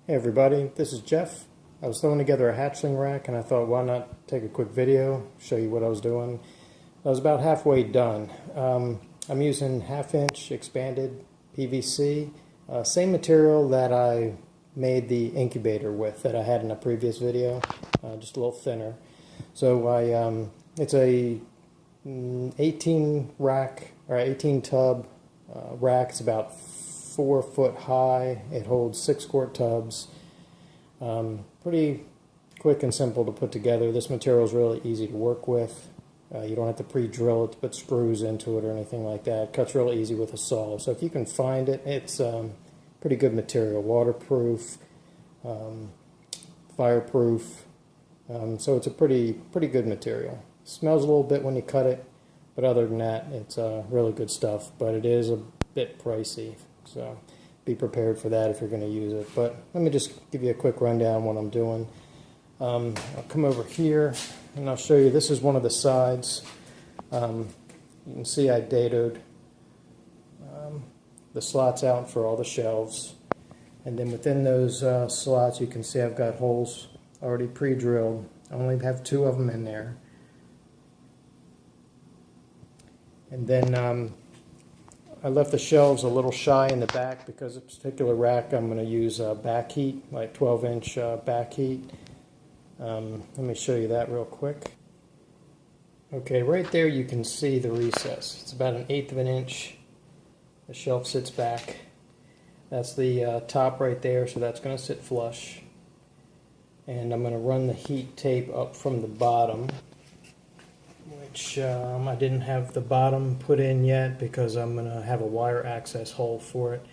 Hey everybody, this is Jeff. I was throwing together a hatchling rack and I thought why not take a quick video, show you what I was doing. I was about halfway done. I'm using 1/2 inch expanded PVC, same material that I made the incubator with that I had in a previous video, just a little thinner. So it's a 18 rack or 18 tub rack. It's about 4 foot high. It holds 6 quart tubs. Pretty quick and simple to put together. This material is really easy to work with. You don't have to pre-drill it to put screws into it or anything like that. It cuts real easy with a saw. So if you can find it, it's pretty good material. Waterproof, fireproof. So it's a pretty good material. It smells a little bit when you cut it, but other than that, it's really good stuff. But it is a bit pricey. So be prepared for that if you're going to use it. But let me just give you a quick rundown of what I'm doing. I'll come over here and I'll show you. This is one of the sides. You can see I dadoed the slots out for all the shelves. And then within those slots you can see I've got holes already pre-drilled. I only have 2 of them in there. And then I left the shelves a little shy in the back because this particular rack I'm going to use back heat, like 12-inch back heat. Let me show you that real quick. Okay, right there you can see the recess. It's about 1/8 of an inch. The shelf sits back. That's the top right there, so that's going to sit flush. And I'm going to run the heat tape up from the bottom, which I didn't have the bottom put in yet because I'm going to have a wire access hole for it.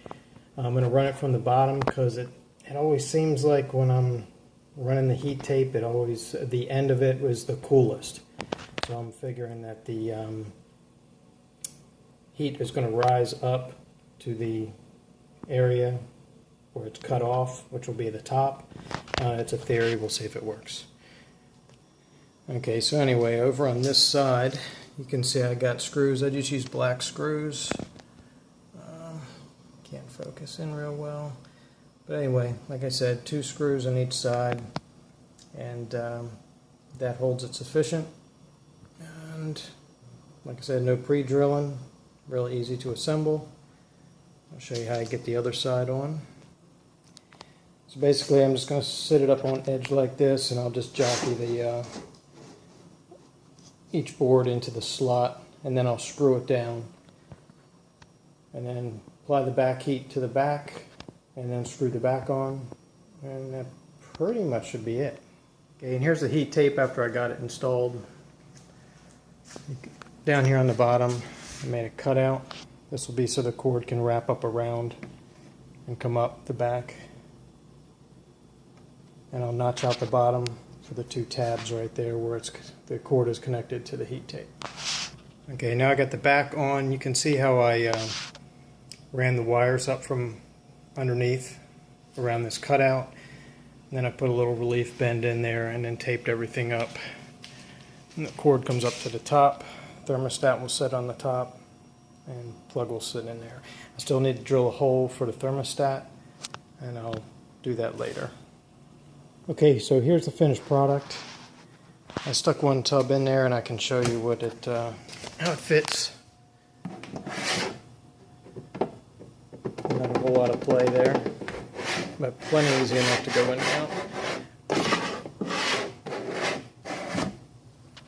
I'm going to run it from the bottom because it always seems like when I'm running the heat tape, the end of it was the coolest. So I'm figuring that the heat is going to rise up to the area where it's cut off, which will be the top. It's a theory, we'll see if it works. Okay, so anyway, over on this side, you can see I got screws. I just used black screws. Can't focus in real well. But anyway, like I said, 2 screws on each side, and that holds it sufficient. And like I said, no pre-drilling, really easy to assemble. I'll show you how I get the other side on. So basically I'm just going to sit it up on edge like this, and I'll just jockey each board into the slot, and then I'll screw it down and then apply the back heat to the back and then screw the back on, and that pretty much should be it. Okay, and here's the heat tape after I got it installed. Down here on the bottom I made a cutout. This will be so the cord can wrap up around and come up the back, and I'll notch out the bottom for the 2 tabs right there where the cord is connected to the heat tape. Okay, now I got the back on. You can see how I ran the wires up from underneath around this cutout. And then I put a little relief bend in there and then taped everything up. And the cord comes up to the top. Thermostat will sit on the top and plug will sit in there. I still need to drill a hole for the thermostat, and I'll do that later. Okay, so here's the finished product. I stuck 1 tub in there, and I can show you how it fits. Not a whole lot of play there, but plenty easy enough to go in and out.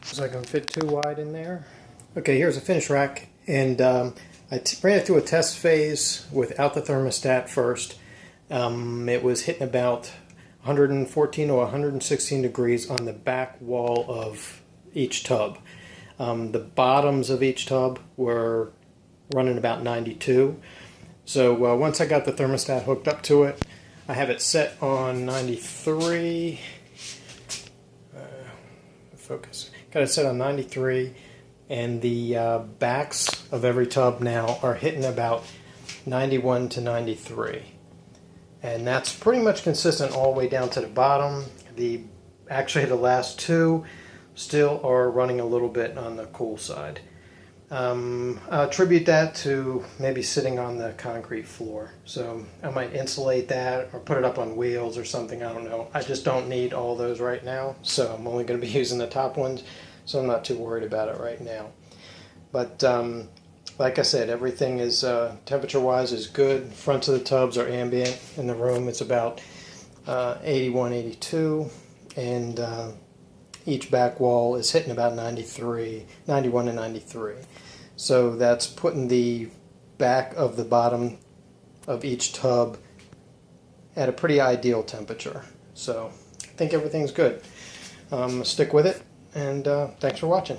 So I can fit 2 wide in there. Okay, here's a finished rack, and I ran it through a test phase without the thermostat first. It was hitting about 114 or 116 degrees on the back wall of each tub. The bottoms of each tub were running about 92. So once I got the thermostat hooked up to it, I have it set on 93. Focus. Got it set on 93, and the backs of every tub now are hitting about 91 to 93. And that's pretty much consistent all the way down to the bottom. Actually the last 2 still are running a little bit on the cool side. I'll attribute that to maybe sitting on the concrete floor. So I might insulate that or put it up on wheels or something, I don't know. I just don't need all those right now, so I'm only going to be using the top ones, so I'm not too worried about it right now. But like I said, everything is temperature-wise is good. Fronts of the tubs are ambient. In the room it's about 81, 82, and each back wall is hitting about 91 to 93. So that's putting the back of the bottom of each tub at a pretty ideal temperature. So I think everything's good. Stick with it, and thanks for watching.